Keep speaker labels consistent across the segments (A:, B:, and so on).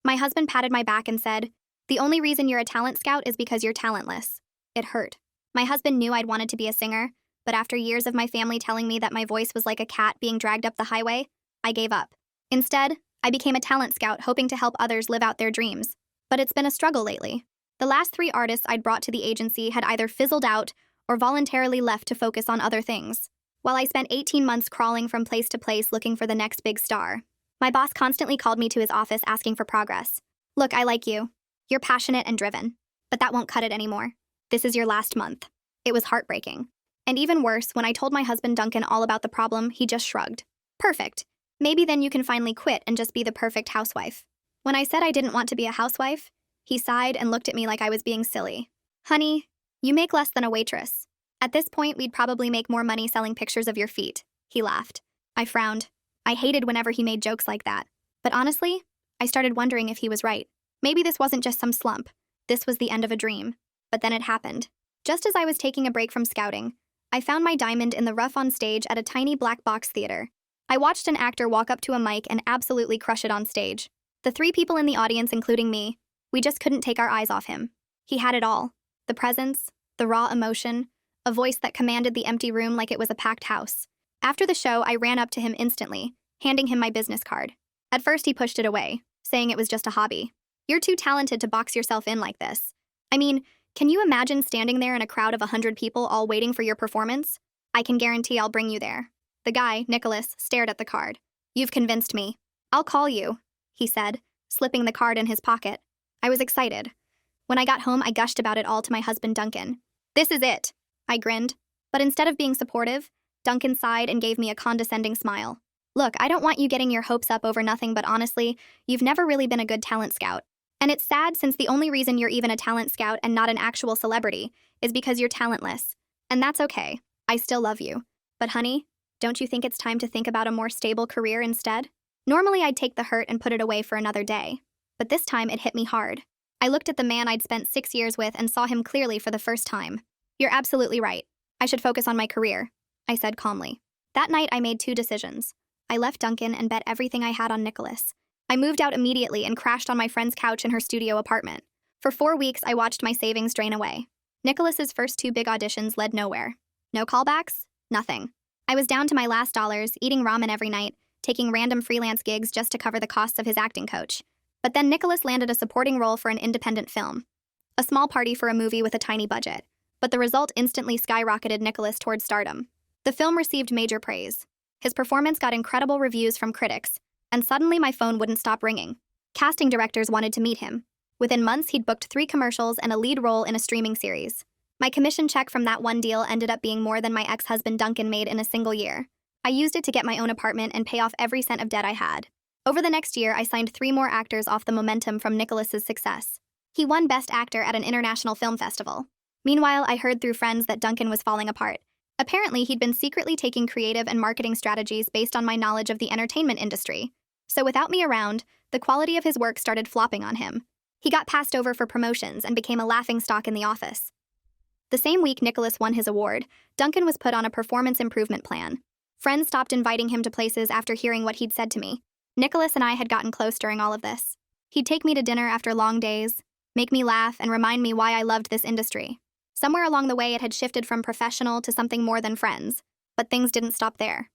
A: My husband patted my back and said, "The only reason you're a talent scout is because you're talentless." It hurt. My husband knew I'd wanted to be a singer, but after years of my family telling me that my voice was like a cat being dragged up the highway, I gave up. Instead, I became a talent scout hoping to help others live out their dreams. But it's been a struggle lately. The last 3 artists I'd brought to the agency had either fizzled out or voluntarily left to focus on other things, while I spent 18 months crawling from place to place looking for the next big star. My boss constantly called me to his office asking for progress. "Look, I like you. You're passionate and driven. But that won't cut it anymore. This is your last month." It was heartbreaking. And even worse, when I told my husband Duncan all about the problem, he just shrugged. "Perfect. Maybe then you can finally quit and just be the perfect housewife." When I said I didn't want to be a housewife, he sighed and looked at me like I was being silly. "Honey, you make less than a waitress. At this point, we'd probably make more money selling pictures of your feet." He laughed. I frowned. I hated whenever he made jokes like that. But honestly, I started wondering if he was right. Maybe this wasn't just some slump. This was the end of a dream. But then it happened. Just as I was taking a break from scouting, I found my diamond in the rough on stage at a tiny black box theater. I watched an actor walk up to a mic and absolutely crush it on stage. The 3 people in the audience, including me, we just couldn't take our eyes off him. He had it all. The presence, the raw emotion, a voice that commanded the empty room like it was a packed house. After the show, I ran up to him instantly, handing him my business card. At first, he pushed it away, saying it was just a hobby. "You're too talented to box yourself in like this. I mean, can you imagine standing there in a crowd of 100 people all waiting for your performance? I can guarantee I'll bring you there." The guy, Nicholas, stared at the card. "You've convinced me. I'll call you," he said, slipping the card in his pocket. I was excited. When I got home, I gushed about it all to my husband, Duncan. "This is it," I grinned. But instead of being supportive, Duncan sighed and gave me a condescending smile. "Look, I don't want you getting your hopes up over nothing, but honestly, you've never really been a good talent scout. And it's sad since the only reason you're even a talent scout and not an actual celebrity is because you're talentless. And that's okay. I still love you. But honey, don't you think it's time to think about a more stable career instead?" Normally I'd take the hurt and put it away for another day. But this time it hit me hard. I looked at the man I'd spent 6 years with and saw him clearly for the first time. "You're absolutely right. I should focus on my career," I said calmly. That night I made 2 decisions. I left Duncan and bet everything I had on Nicholas. I moved out immediately and crashed on my friend's couch in her studio apartment. For 4 weeks, I watched my savings drain away. Nicholas's first 2 big auditions led nowhere. No callbacks? Nothing. I was down to my last dollars, eating ramen every night, taking random freelance gigs just to cover the costs of his acting coach. But then Nicholas landed a supporting role for an independent film. A small party for a movie with a tiny budget. But the result instantly skyrocketed Nicholas towards stardom. The film received major praise. His performance got incredible reviews from critics, and suddenly my phone wouldn't stop ringing. Casting directors wanted to meet him. Within months, he'd booked 3 commercials and a lead role in a streaming series. My commission check from that one deal ended up being more than my ex-husband Duncan made in a single year. I used it to get my own apartment and pay off every cent of debt I had. Over the next year, I signed 3 more actors off the momentum from Nicholas's success. He won Best Actor at an international film festival. Meanwhile, I heard through friends that Duncan was falling apart. Apparently, he'd been secretly taking creative and marketing strategies based on my knowledge of the entertainment industry. So without me around, the quality of his work started flopping on him. He got passed over for promotions and became a laughingstock in the office. The same week Nicholas won his award, Duncan was put on a performance improvement plan. Friends stopped inviting him to places after hearing what he'd said to me. Nicholas and I had gotten close during all of this. He'd take me to dinner after long days, make me laugh, and remind me why I loved this industry. Somewhere along the way, it had shifted from professional to something more than friends, but things didn't stop there.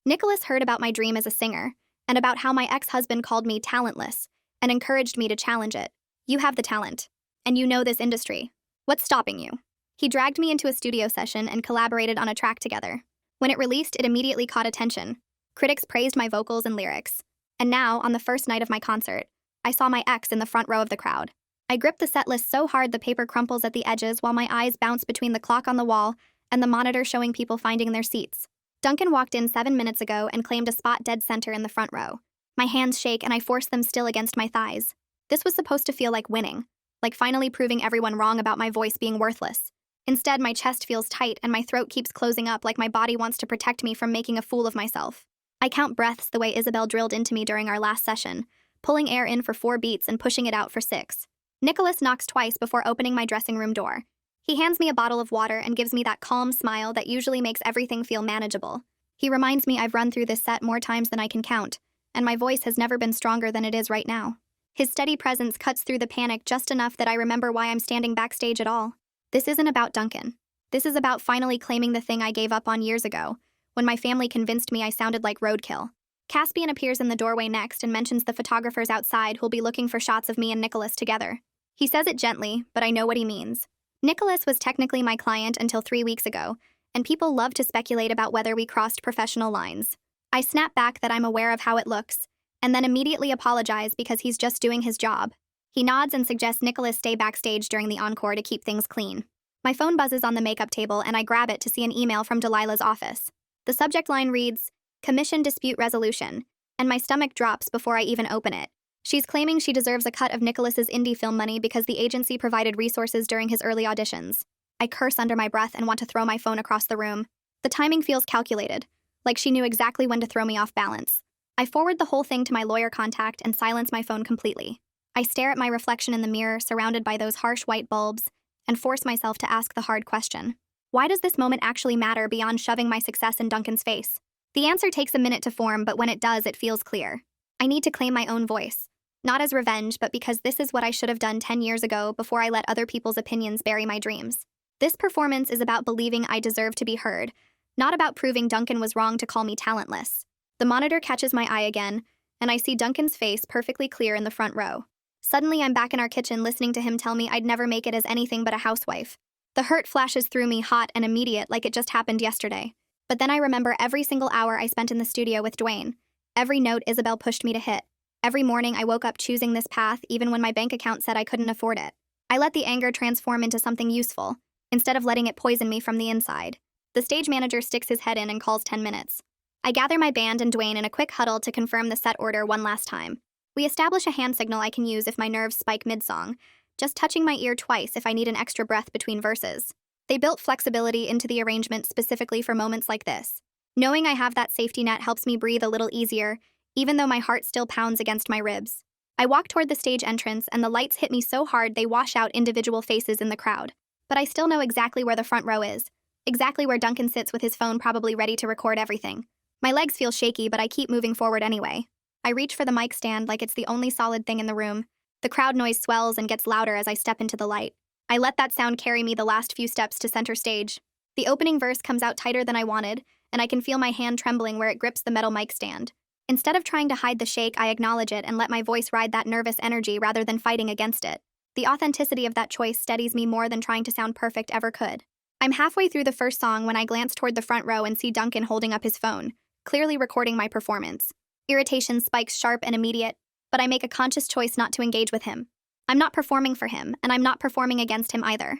A: Nicholas heard about my dream as a singer, and about how my ex-husband called me talentless, and encouraged me to challenge it. "You have the talent, and you know this industry. What's stopping you?" He dragged me into a studio session and collaborated on a track together. When it released, it immediately caught attention. Critics praised my vocals and lyrics. And now, on the first night of my concert, I saw my ex in the front row of the crowd. I gripped the set list so hard the paper crumples at the edges while my eyes bounce between the clock on the wall and the monitor showing people finding their seats. Duncan walked in 7 minutes ago and claimed a spot dead center in the front row. My hands shake and I force them still against my thighs. This was supposed to feel like winning, like finally proving everyone wrong about my voice being worthless. Instead, my chest feels tight and my throat keeps closing up like my body wants to protect me from making a fool of myself. I count breaths the way Isabel drilled into me during our last session, pulling air in for 4 beats and pushing it out for 6. Nicholas knocks twice before opening my dressing room door. He hands me a bottle of water and gives me that calm smile that usually makes everything feel manageable. He reminds me I've run through this set more times than I can count, and my voice has never been stronger than it is right now. His steady presence cuts through the panic just enough that I remember why I'm standing backstage at all. This isn't about Duncan. This is about finally claiming the thing I gave up on years ago, when my family convinced me I sounded like roadkill. Caspian appears in the doorway next and mentions the photographers outside who'll be looking for shots of me and Nicholas together. He says it gently, but I know what he means. Nicholas was technically my client until 3 weeks ago, and people love to speculate about whether we crossed professional lines. I snap back that I'm aware of how it looks, and then immediately apologize because he's just doing his job. He nods and suggests Nicholas stay backstage during the encore to keep things clean. My phone buzzes on the makeup table and I grab it to see an email from Delilah's office. The subject line reads, "Commission Dispute Resolution," and my stomach drops before I even open it. She's claiming she deserves a cut of Nicholas's indie film money because the agency provided resources during his early auditions. I curse under my breath and want to throw my phone across the room. The timing feels calculated, like she knew exactly when to throw me off balance. I forward the whole thing to my lawyer contact and silence my phone completely. I stare at my reflection in the mirror, surrounded by those harsh white bulbs, and force myself to ask the hard question. Why does this moment actually matter beyond shoving my success in Duncan's face? The answer takes a minute to form, but when it does, it feels clear. I need to claim my own voice. Not as revenge, but because this is what I should have done 10 years ago before I let other people's opinions bury my dreams. This performance is about believing I deserve to be heard, not about proving Duncan was wrong to call me talentless. The monitor catches my eye again, and I see Duncan's face perfectly clear in the front row. Suddenly, I'm back in our kitchen listening to him tell me I'd never make it as anything but a housewife. The hurt flashes through me hot and immediate like it just happened yesterday. But then I remember every single hour I spent in the studio with Dwayne, every note Isabel pushed me to hit. Every morning I woke up choosing this path even when my bank account said I couldn't afford it. I let the anger transform into something useful, instead of letting it poison me from the inside. The stage manager sticks his head in and calls 10 minutes. I gather my band and Dwayne in a quick huddle to confirm the set order one last time. We establish a hand signal I can use if my nerves spike mid-song, just touching my ear twice if I need an extra breath between verses. They built flexibility into the arrangement specifically for moments like this. Knowing I have that safety net helps me breathe a little easier, even though my heart still pounds against my ribs. I walk toward the stage entrance and the lights hit me so hard they wash out individual faces in the crowd. But I still know exactly where the front row is, exactly where Duncan sits with his phone probably ready to record everything. My legs feel shaky, but I keep moving forward anyway. I reach for the mic stand like it's the only solid thing in the room. The crowd noise swells and gets louder as I step into the light. I let that sound carry me the last few steps to center stage. The opening verse comes out tighter than I wanted, and I can feel my hand trembling where it grips the metal mic stand. Instead of trying to hide the shake, I acknowledge it and let my voice ride that nervous energy rather than fighting against it. The authenticity of that choice steadies me more than trying to sound perfect ever could. I'm halfway through the first song when I glance toward the front row and see Duncan holding up his phone, clearly recording my performance. Irritation spikes sharp and immediate, but I make a conscious choice not to engage with him. I'm not performing for him, and I'm not performing against him either.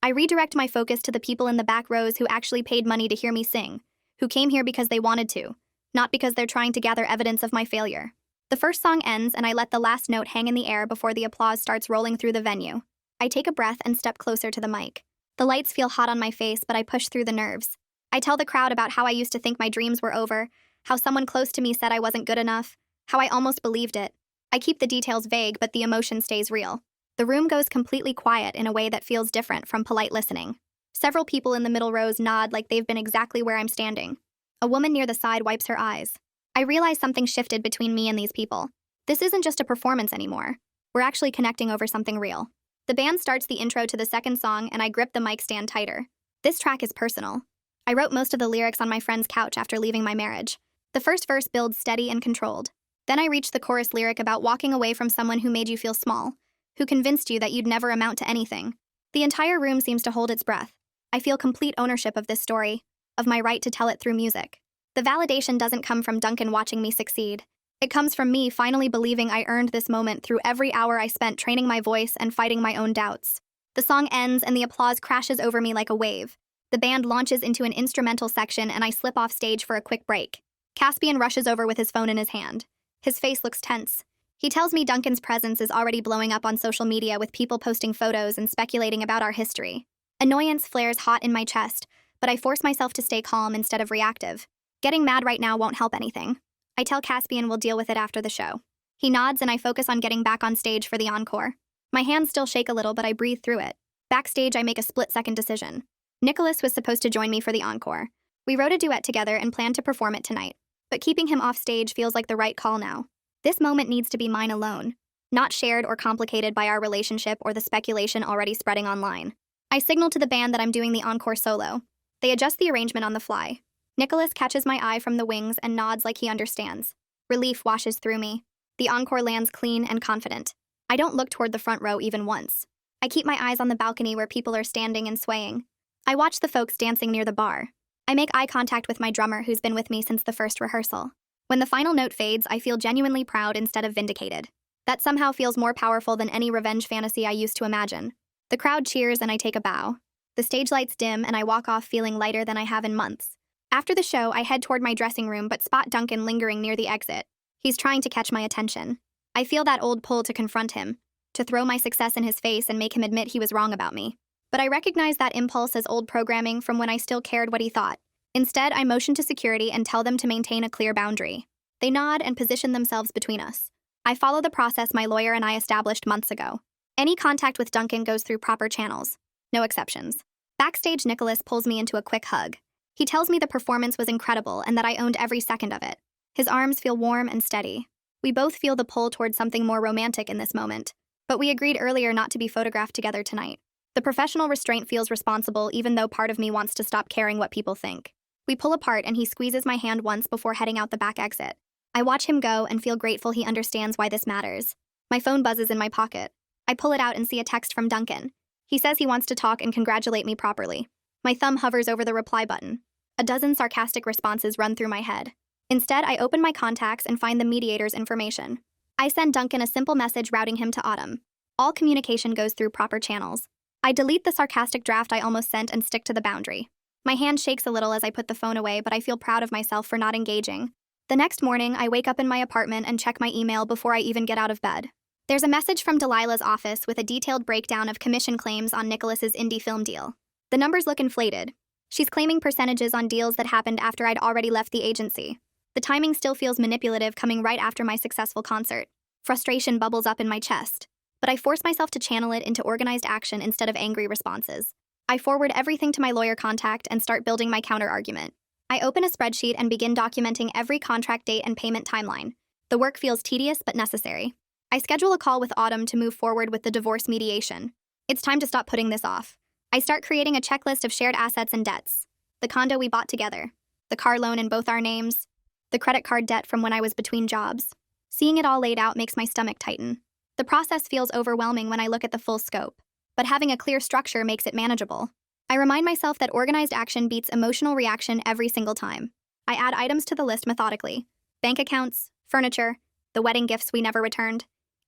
A: I redirect my focus to the people in the back rows who actually paid money to hear me sing, who came here because they wanted to, not because they're trying to gather evidence of my failure. The first song ends, and I let the last note hang in the air before the applause starts rolling through the venue. I take a breath and step closer to the mic. The lights feel hot on my face, but I push through the nerves. I tell the crowd about how I used to think my dreams were over, how someone close to me said I wasn't good enough, how I almost believed it. I keep the details vague, but the emotion stays real. The room goes completely quiet in a way that feels different from polite listening. Several people in the middle rows nod like they've been exactly where I'm standing. A woman near the side wipes her eyes. I realize something shifted between me and these people. This isn't just a performance anymore. We're actually connecting over something real. The band starts the intro to the second song, and I grip the mic stand tighter. This track is personal. I wrote most of the lyrics on my friend's couch after leaving my marriage. The first verse builds steady and controlled. Then I reach the chorus lyric about walking away from someone who made you feel small, who convinced you that you'd never amount to anything. The entire room seems to hold its breath. I feel complete ownership of this story, of my right to tell it through music. The validation doesn't come from Duncan watching me succeed. It comes from me finally believing I earned this moment through every hour I spent training my voice and fighting my own doubts. The song ends and the applause crashes over me like a wave. The band launches into an instrumental section and I slip off stage for a quick break. Caspian rushes over with his phone in his hand. His face looks tense. He tells me Duncan's presence is already blowing up on social media with people posting photos and speculating about our history. Annoyance flares hot in my chest, but I force myself to stay calm instead of reactive. Getting mad right now won't help anything. I tell Caspian we'll deal with it after the show. He nods and I focus on getting back on stage for the encore. My hands still shake a little, but I breathe through it. Backstage, I make a split-second decision. Nicholas was supposed to join me for the encore. We wrote a duet together and planned to perform it tonight. But keeping him off stage feels like the right call now. This moment needs to be mine alone. not shared or complicated by our relationship or the speculation already spreading online. I signal to the band that I'm doing the encore solo. They adjust the arrangement on the fly. Nicholas catches my eye from the wings and nods like he understands. Relief washes through me. The encore lands clean and confident. I don't look toward the front row even once. I keep my eyes on the balcony where people are standing and swaying. I watch the folks dancing near the bar. I make eye contact with my drummer who's been with me since the first rehearsal. When the final note fades, I feel genuinely proud instead of vindicated. That somehow feels more powerful than any revenge fantasy I used to imagine. The crowd cheers and I take a bow. The stage lights dim and I walk off feeling lighter than I have in months. After the show, I head toward my dressing room but spot Duncan lingering near the exit. He's trying to catch my attention. I feel that old pull to confront him, to throw my success in his face and make him admit he was wrong about me. But I recognize that impulse as old programming from when I still cared what he thought. Instead, I motion to security and tell them to maintain a clear boundary. They nod and position themselves between us. I follow the process my lawyer and I established months ago. Any contact with Duncan goes through proper channels. No exceptions. Backstage, Nicholas pulls me into a quick hug. He tells me the performance was incredible and that I owned every second of it. His arms feel warm and steady. We both feel the pull towards something more romantic in this moment. But we agreed earlier not to be photographed together tonight. The professional restraint feels responsible even though part of me wants to stop caring what people think. We pull apart and he squeezes my hand once before heading out the back exit. I watch him go and feel grateful he understands why this matters. My phone buzzes in my pocket. I pull it out and see a text from Duncan. He says he wants to talk and congratulate me properly. My thumb hovers over the reply button. A dozen sarcastic responses run through my head. Instead, I open my contacts and find the mediator's information. I send Duncan a simple message routing him to Autumn. All communication goes through proper channels. I delete the sarcastic draft I almost sent and stick to the boundary. My hand shakes a little as I put the phone away, but I feel proud of myself for not engaging. The next morning, I wake up in my apartment and check my email before I even get out of bed. There's a message from Delilah's office with a detailed breakdown of commission claims on Nicholas's indie film deal. The numbers look inflated. She's claiming percentages on deals that happened after I'd already left the agency. The timing still feels manipulative, coming right after my successful concert. Frustration bubbles up in my chest, but I force myself to channel it into organized action instead of angry responses. I forward everything to my lawyer contact and start building my counter-argument. I open a spreadsheet and begin documenting every contract date and payment timeline. The work feels tedious but necessary. I schedule a call with Autumn to move forward with the divorce mediation. It's time to stop putting this off. I start creating a checklist of shared assets and debts. The condo we bought together, the car loan in both our names, the credit card debt from when I was between jobs. Seeing it all laid out makes my stomach tighten. The process feels overwhelming when I look at the full scope, but having a clear structure makes it manageable. I remind myself that organized action beats emotional reaction every single time. I add items to the list methodically. Bank accounts, furniture, the wedding gifts we never returned.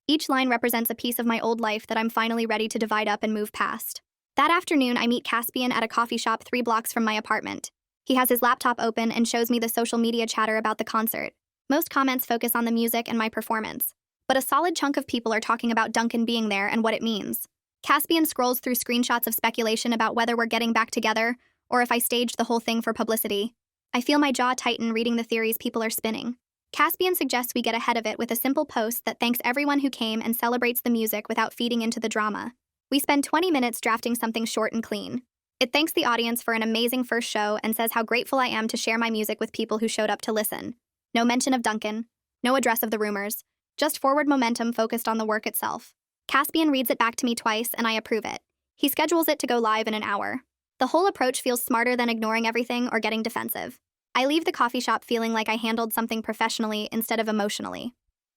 A: Each line represents a piece of my old life that I'm finally ready to divide up and move past. That afternoon, I meet Caspian at a coffee shop 3 blocks from my apartment. He has his laptop open and shows me the social media chatter about the concert. Most comments focus on the music and my performance, but a solid chunk of people are talking about Duncan being there and what it means. Caspian scrolls through screenshots of speculation about whether we're getting back together or if I staged the whole thing for publicity. I feel my jaw tighten reading the theories people are spinning. Caspian suggests we get ahead of it with a simple post that thanks everyone who came and celebrates the music without feeding into the drama. We spend 20 minutes drafting something short and clean. It thanks the audience for an amazing first show and says how grateful I am to share my music with people who showed up to listen. No mention of Duncan, no address of the rumors, just forward momentum focused on the work itself. Caspian reads it back to me twice and I approve it. He schedules it to go live in an hour. The whole approach feels smarter than ignoring everything or getting defensive. I leave the coffee shop feeling like I handled something professionally instead of emotionally.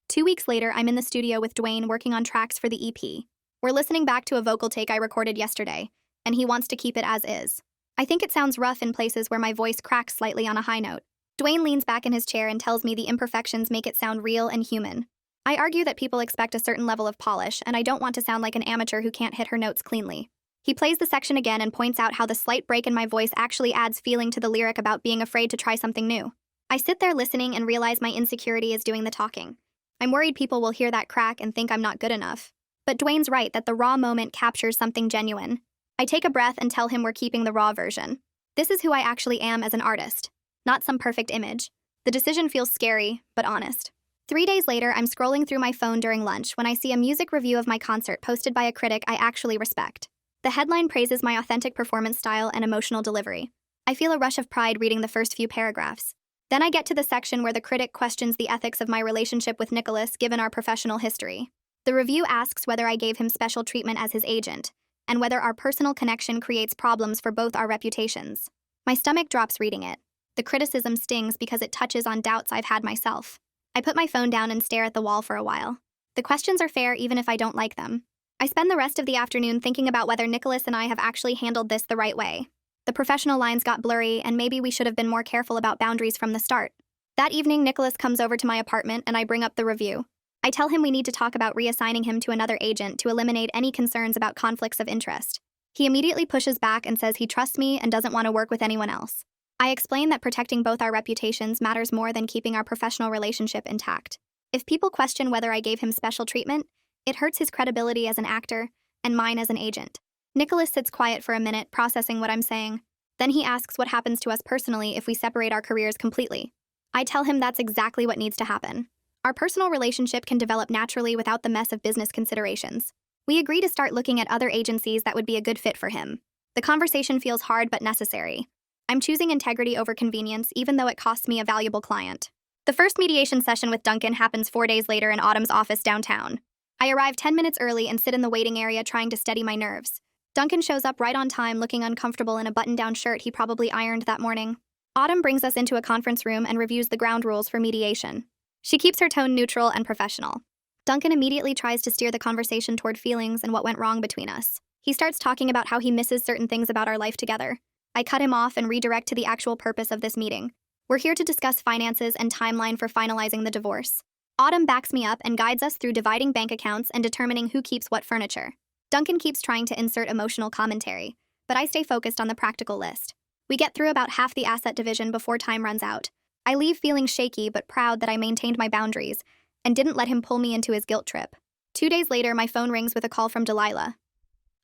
A: 2 weeks later, I'm in the studio with Dwayne working on tracks for the EP. We're listening back to a vocal take I recorded yesterday, and he wants to keep it as is. I think it sounds rough in places where my voice cracks slightly on a high note. Dwayne leans back in his chair and tells me the imperfections make it sound real and human. I argue that people expect a certain level of polish, and I don't want to sound like an amateur who can't hit her notes cleanly. He plays the section again and points out how the slight break in my voice actually adds feeling to the lyric about being afraid to try something new. I sit there listening and realize my insecurity is doing the talking. I'm worried people will hear that crack and think I'm not good enough. But Dwayne's right that the raw moment captures something genuine. I take a breath and tell him we're keeping the raw version. This is who I actually am as an artist, not some perfect image. The decision feels scary, but honest. 3 days later, I'm scrolling through my phone during lunch when I see a music review of my concert posted by a critic I actually respect. The headline praises my authentic performance style and emotional delivery. I feel a rush of pride reading the first few paragraphs. Then I get to the section where the critic questions the ethics of my relationship with Nicholas given our professional history. The review asks whether I gave him special treatment as his agent, and whether our personal connection creates problems for both our reputations. My stomach drops reading it. The criticism stings because it touches on doubts I've had myself. I put my phone down and stare at the wall for a while. The questions are fair even if I don't like them. I spend the rest of the afternoon thinking about whether Nicholas and I have actually handled this the right way. The professional lines got blurry, and maybe we should have been more careful about boundaries from the start. That evening, Nicholas comes over to my apartment and I bring up the review. I tell him we need to talk about reassigning him to another agent to eliminate any concerns about conflicts of interest. He immediately pushes back and says he trusts me and doesn't want to work with anyone else. I explain that protecting both our reputations matters more than keeping our professional relationship intact. If people question whether I gave him special treatment, it hurts his credibility as an actor and mine as an agent. Nicholas sits quiet for a minute, processing what I'm saying. Then he asks what happens to us personally if we separate our careers completely. I tell him that's exactly what needs to happen. Our personal relationship can develop naturally without the mess of business considerations. We agree to start looking at other agencies that would be a good fit for him. The conversation feels hard but necessary. I'm choosing integrity over convenience, even though it costs me a valuable client. The first mediation session with Duncan happens 4 days later in Autumn's office downtown. I arrive 10 minutes early and sit in the waiting area trying to steady my nerves. Duncan shows up right on time, looking uncomfortable in a button-down shirt he probably ironed that morning. Autumn brings us into a conference room and reviews the ground rules for mediation. She keeps her tone neutral and professional. Duncan immediately tries to steer the conversation toward feelings and what went wrong between us. He starts talking about how he misses certain things about our life together. I cut him off and redirect to the actual purpose of this meeting. We're here to discuss finances and timeline for finalizing the divorce. Autumn backs me up and guides us through dividing bank accounts and determining who keeps what furniture. Duncan keeps trying to insert emotional commentary, but I stay focused on the practical list. We get through about half the asset division before time runs out. I leave feeling shaky but proud that I maintained my boundaries and didn't let him pull me into his guilt trip. 2 days later, my phone rings with a call from Delilah.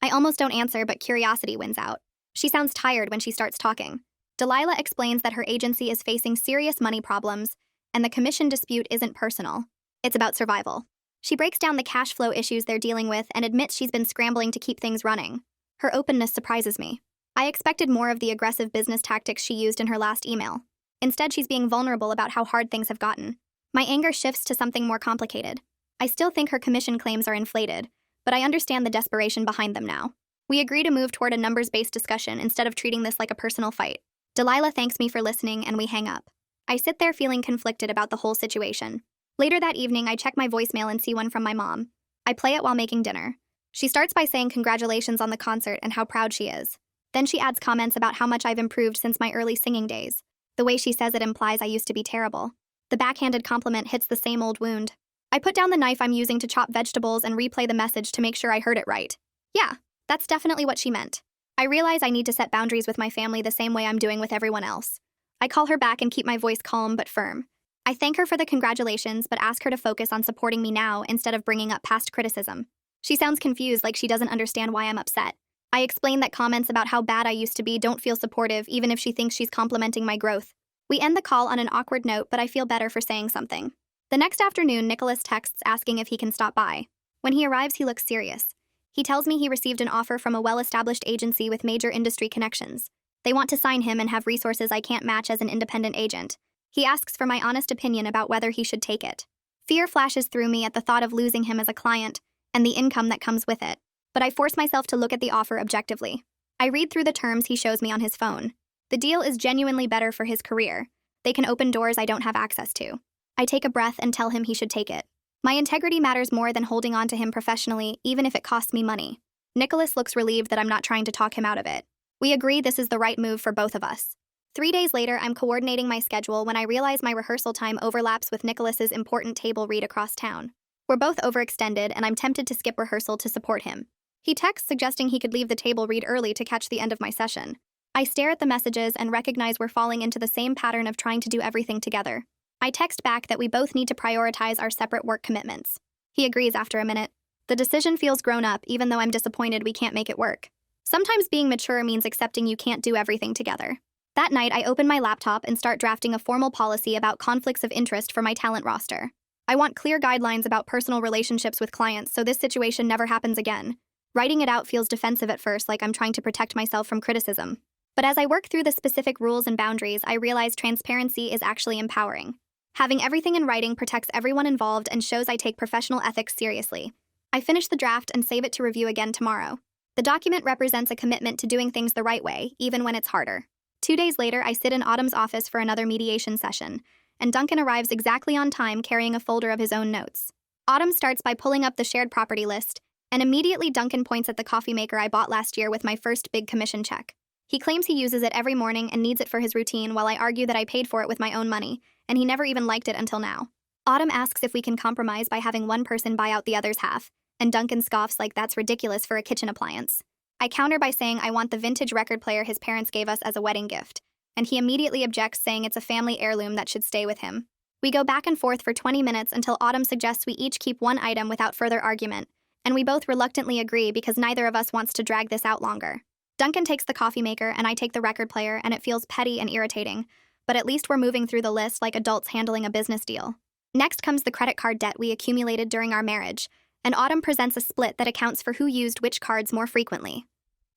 A: I almost don't answer, but curiosity wins out. She sounds tired when she starts talking. Delilah explains that her agency is facing serious money problems, and the commission dispute isn't personal. It's about survival. She breaks down the cash flow issues they're dealing with and admits she's been scrambling to keep things running. Her openness surprises me. I expected more of the aggressive business tactics she used in her last email. Instead, she's being vulnerable about how hard things have gotten. My anger shifts to something more complicated. I still think her commission claims are inflated, but I understand the desperation behind them now. We agree to move toward a numbers-based discussion instead of treating this like a personal fight. Delilah thanks me for listening, and we hang up. I sit there feeling conflicted about the whole situation. Later that evening, I check my voicemail and see one from my mom. I play it while making dinner. She starts by saying congratulations on the concert and how proud she is. Then she adds comments about how much I've improved since my early singing days. The way she says it implies I used to be terrible. The backhanded compliment hits the same old wound. I put down the knife I'm using to chop vegetables and replay the message to make sure I heard it right. Yeah, that's definitely what she meant. I realize I need to set boundaries with my family the same way I'm doing with everyone else. I call her back and keep my voice calm but firm. I thank her for the congratulations but ask her to focus on supporting me now instead of bringing up past criticism. She sounds confused, like she doesn't understand why I'm upset. I explain that comments about how bad I used to be don't feel supportive even if she thinks she's complimenting my growth. We end the call on an awkward note, but I feel better for saying something. The next afternoon, Nicholas texts asking if he can stop by. When he arrives, he looks serious. He tells me he received an offer from a well-established agency with major industry connections. They want to sign him and have resources I can't match as an independent agent. He asks for my honest opinion about whether he should take it. Fear flashes through me at the thought of losing him as a client and the income that comes with it. But I force myself to look at the offer objectively. I read through the terms he shows me on his phone. The deal is genuinely better for his career. They can open doors I don't have access to. I take a breath and tell him he should take it. My integrity matters more than holding on to him professionally, even if it costs me money. Nicholas looks relieved that I'm not trying to talk him out of it. We agree this is the right move for both of us. 3 days later, I'm coordinating my schedule when I realize my rehearsal time overlaps with Nicholas's important table read across town. We're both overextended, and I'm tempted to skip rehearsal to support him. He texts suggesting he could leave the table read early to catch the end of my session. I stare at the messages and recognize we're falling into the same pattern of trying to do everything together. I text back that we both need to prioritize our separate work commitments. He agrees after a minute. The decision feels grown up, even though I'm disappointed we can't make it work. Sometimes being mature means accepting you can't do everything together. That night, I open my laptop and start drafting a formal policy about conflicts of interest for my talent roster. I want clear guidelines about personal relationships with clients so this situation never happens again. Writing it out feels defensive at first, like I'm trying to protect myself from criticism. But as I work through the specific rules and boundaries, I realize transparency is actually empowering. Having everything in writing protects everyone involved and shows I take professional ethics seriously. I finish the draft and save it to review again tomorrow. The document represents a commitment to doing things the right way, even when it's harder. 2 days later, I sit in Autumn's office for another mediation session, and Duncan arrives exactly on time carrying a folder of his own notes. Autumn starts by pulling up the shared property list, and immediately Duncan points at the coffee maker I bought last year with my first big commission check. He claims he uses it every morning and needs it for his routine, while I argue that I paid for it with my own money, and he never even liked it until now. Autumn asks if we can compromise by having one person buy out the other's half, and Duncan scoffs like that's ridiculous for a kitchen appliance. I counter by saying I want the vintage record player his parents gave us as a wedding gift, and he immediately objects, saying it's a family heirloom that should stay with him. We go back and forth for 20 minutes until Autumn suggests we each keep one item without further argument, and we both reluctantly agree because neither of us wants to drag this out longer. Duncan takes the coffee maker and I take the record player, and it feels petty and irritating, but at least we're moving through the list like adults handling a business deal. Next comes the credit card debt we accumulated during our marriage, and Autumn presents a split that accounts for who used which cards more frequently.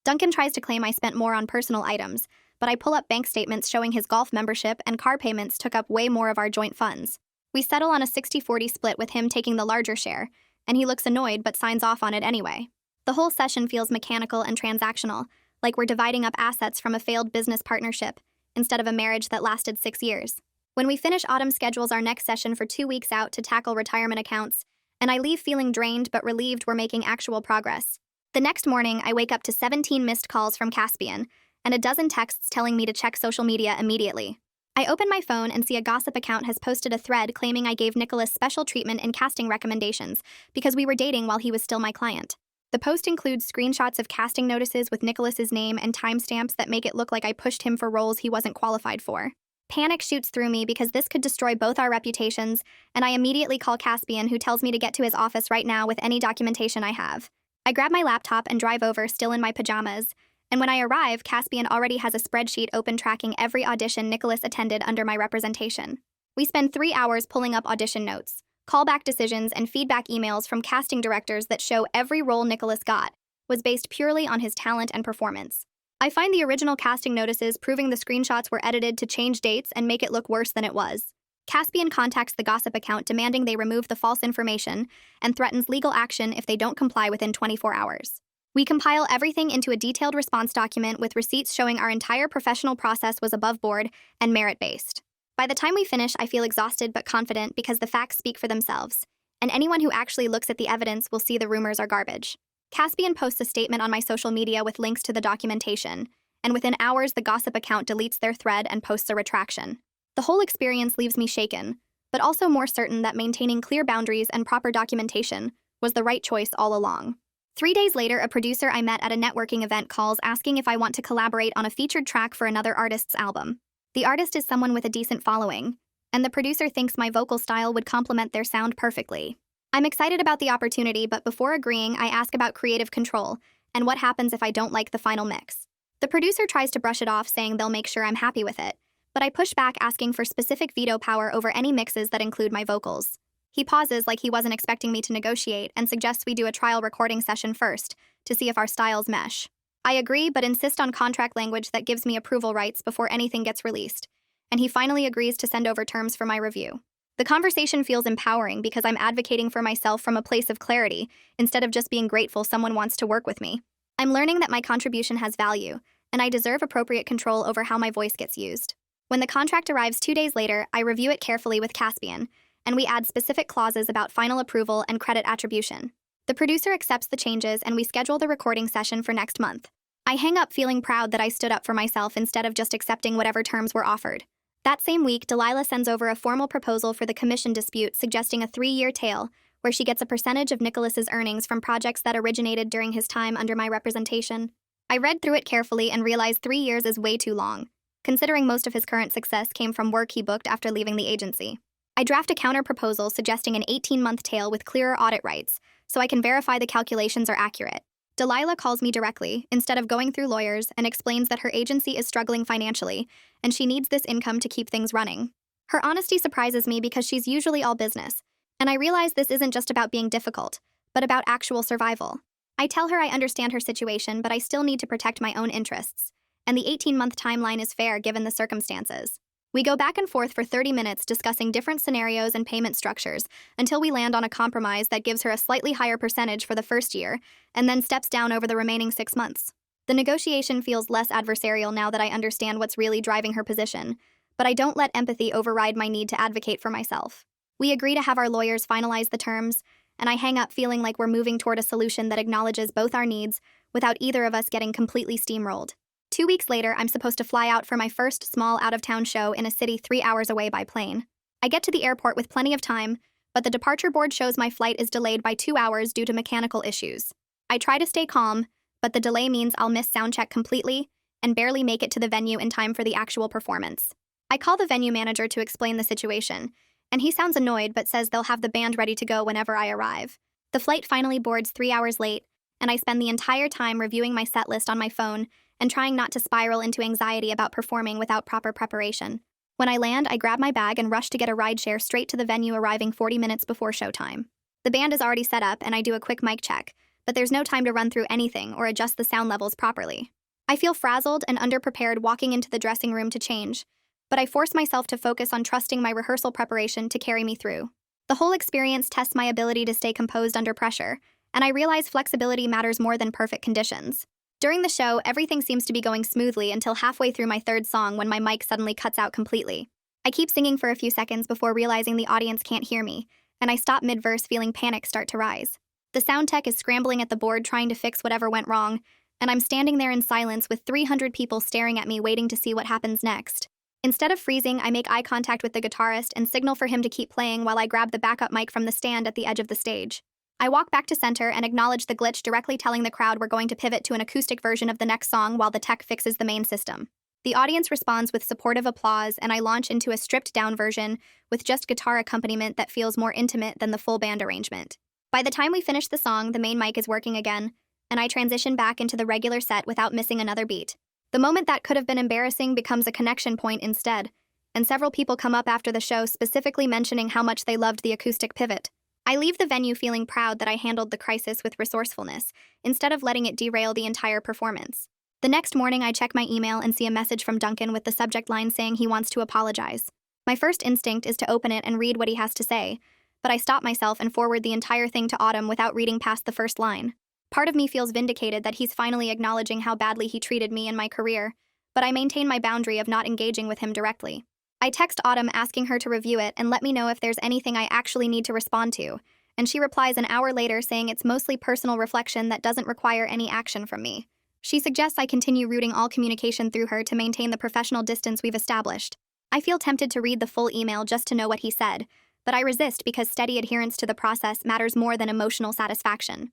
A: Duncan tries to claim I spent more on personal items, but I pull up bank statements showing his golf membership and car payments took up way more of our joint funds. We settle on a 60-40 split with him taking the larger share, and he looks annoyed but signs off on it anyway. The whole session feels mechanical and transactional, like we're dividing up assets from a failed business partnership, instead of a marriage that lasted 6 years. When we finish, Autumn schedules our next session for 2 weeks out to tackle retirement accounts, and I leave feeling drained but relieved we're making actual progress. The next morning, I wake up to 17 missed calls from Caspian, and a dozen texts telling me to check social media immediately. I open my phone and see a gossip account has posted a thread claiming I gave Nicholas special treatment in casting recommendations because we were dating while he was still my client. The post includes screenshots of casting notices with Nicholas's name and timestamps that make it look like I pushed him for roles he wasn't qualified for. Panic shoots through me because this could destroy both our reputations, and I immediately call Caspian, who tells me to get to his office right now with any documentation I have. I grab my laptop and drive over, still in my pajamas, and when I arrive, Caspian already has a spreadsheet open tracking every audition Nicholas attended under my representation. We spend 3 hours pulling up audition notes, callback decisions, and feedback emails from casting directors that show every role Nicholas got was based purely on his talent and performance. I find the original casting notices proving the screenshots were edited to change dates and make it look worse than it was. Caspian contacts the gossip account demanding they remove the false information and threatens legal action if they don't comply within 24 hours. We compile everything into a detailed response document with receipts showing our entire professional process was above board and merit-based. By the time we finish, I feel exhausted but confident because the facts speak for themselves, and anyone who actually looks at the evidence will see the rumors are garbage. Caspian posts a statement on my social media with links to the documentation, and within hours the gossip account deletes their thread and posts a retraction. The whole experience leaves me shaken, but also more certain that maintaining clear boundaries and proper documentation was the right choice all along. 3 days later, a producer I met at a networking event calls asking if I want to collaborate on a featured track for another artist's album. The artist is someone with a decent following, and the producer thinks my vocal style would complement their sound perfectly. I'm excited about the opportunity, but before agreeing, I ask about creative control and what happens if I don't like the final mix. The producer tries to brush it off, saying they'll make sure I'm happy with it, but I push back, asking for specific veto power over any mixes that include my vocals. He pauses like he wasn't expecting me to negotiate and suggests we do a trial recording session first to see if our styles mesh. I agree, but insist on contract language that gives me approval rights before anything gets released, and he finally agrees to send over terms for my review. The conversation feels empowering because I'm advocating for myself from a place of clarity instead of just being grateful someone wants to work with me. I'm learning that my contribution has value, and I deserve appropriate control over how my voice gets used. When the contract arrives 2 days later, I review it carefully with Caspian, and we add specific clauses about final approval and credit attribution. The producer accepts the changes, and we schedule the recording session for next month. I hang up feeling proud that I stood up for myself instead of just accepting whatever terms were offered. That same week, Delilah sends over a formal proposal for the commission dispute, suggesting a 3-year tail, where she gets a percentage of Nicholas's earnings from projects that originated during his time under my representation. I read through it carefully and realized 3 years is way too long, considering most of his current success came from work he booked after leaving the agency. I draft a counter-proposal suggesting an 18-month tail with clearer audit rights, so I can verify the calculations are accurate. Delilah calls me directly, instead of going through lawyers, and explains that her agency is struggling financially, and she needs this income to keep things running. Her honesty surprises me because she's usually all business, and I realize this isn't just about being difficult, but about actual survival. I tell her I understand her situation, but I still need to protect my own interests, and the 18-month timeline is fair given the circumstances. We go back and forth for 30 minutes discussing different scenarios and payment structures until we land on a compromise that gives her a slightly higher percentage for the first year and then steps down over the remaining 6 months. The negotiation feels less adversarial now that I understand what's really driving her position, but I don't let empathy override my need to advocate for myself. We agree to have our lawyers finalize the terms, and I hang up feeling like we're moving toward a solution that acknowledges both our needs without either of us getting completely steamrolled. 2 weeks later, I'm supposed to fly out for my first small out-of-town show in a city 3 hours away by plane. I get to the airport with plenty of time, but the departure board shows my flight is delayed by 2 hours due to mechanical issues. I try to stay calm, but the delay means I'll miss soundcheck completely and barely make it to the venue in time for the actual performance. I call the venue manager to explain the situation, and he sounds annoyed but says they'll have the band ready to go whenever I arrive. The flight finally boards 3 hours late, and I spend the entire time reviewing my set list on my phone and trying not to spiral into anxiety about performing without proper preparation. When I land, I grab my bag and rush to get a rideshare straight to the venue, arriving 40 minutes before showtime. The band is already set up, and I do a quick mic check, but there's no time to run through anything or adjust the sound levels properly. I feel frazzled and underprepared walking into the dressing room to change, but I force myself to focus on trusting my rehearsal preparation to carry me through. The whole experience tests my ability to stay composed under pressure, and I realize flexibility matters more than perfect conditions. During the show, everything seems to be going smoothly until halfway through my third song when my mic suddenly cuts out completely. I keep singing for a few seconds before realizing the audience can't hear me, and I stop mid-verse feeling panic start to rise. The sound tech is scrambling at the board trying to fix whatever went wrong, and I'm standing there in silence with 300 people staring at me waiting to see what happens next. Instead of freezing, I make eye contact with the guitarist and signal for him to keep playing while I grab the backup mic from the stand at the edge of the stage. I walk back to center and acknowledge the glitch, directly telling the crowd we're going to pivot to an acoustic version of the next song while the tech fixes the main system. The audience responds with supportive applause, and I launch into a stripped-down version with just guitar accompaniment that feels more intimate than the full band arrangement. By the time we finish the song, the main mic is working again, and I transition back into the regular set without missing another beat. The moment that could have been embarrassing becomes a connection point instead, and several people come up after the show specifically mentioning how much they loved the acoustic pivot. I leave the venue feeling proud that I handled the crisis with resourcefulness, instead of letting it derail the entire performance. The next morning, I check my email and see a message from Duncan with the subject line saying he wants to apologize. My first instinct is to open it and read what he has to say, but I stop myself and forward the entire thing to Autumn without reading past the first line. Part of me feels vindicated that he's finally acknowledging how badly he treated me in my career, but I maintain my boundary of not engaging with him directly. I text Autumn asking her to review it and let me know if there's anything I actually need to respond to, and she replies an hour later saying it's mostly personal reflection that doesn't require any action from me. She suggests I continue routing all communication through her to maintain the professional distance we've established. I feel tempted to read the full email just to know what he said, but I resist because steady adherence to the process matters more than emotional satisfaction.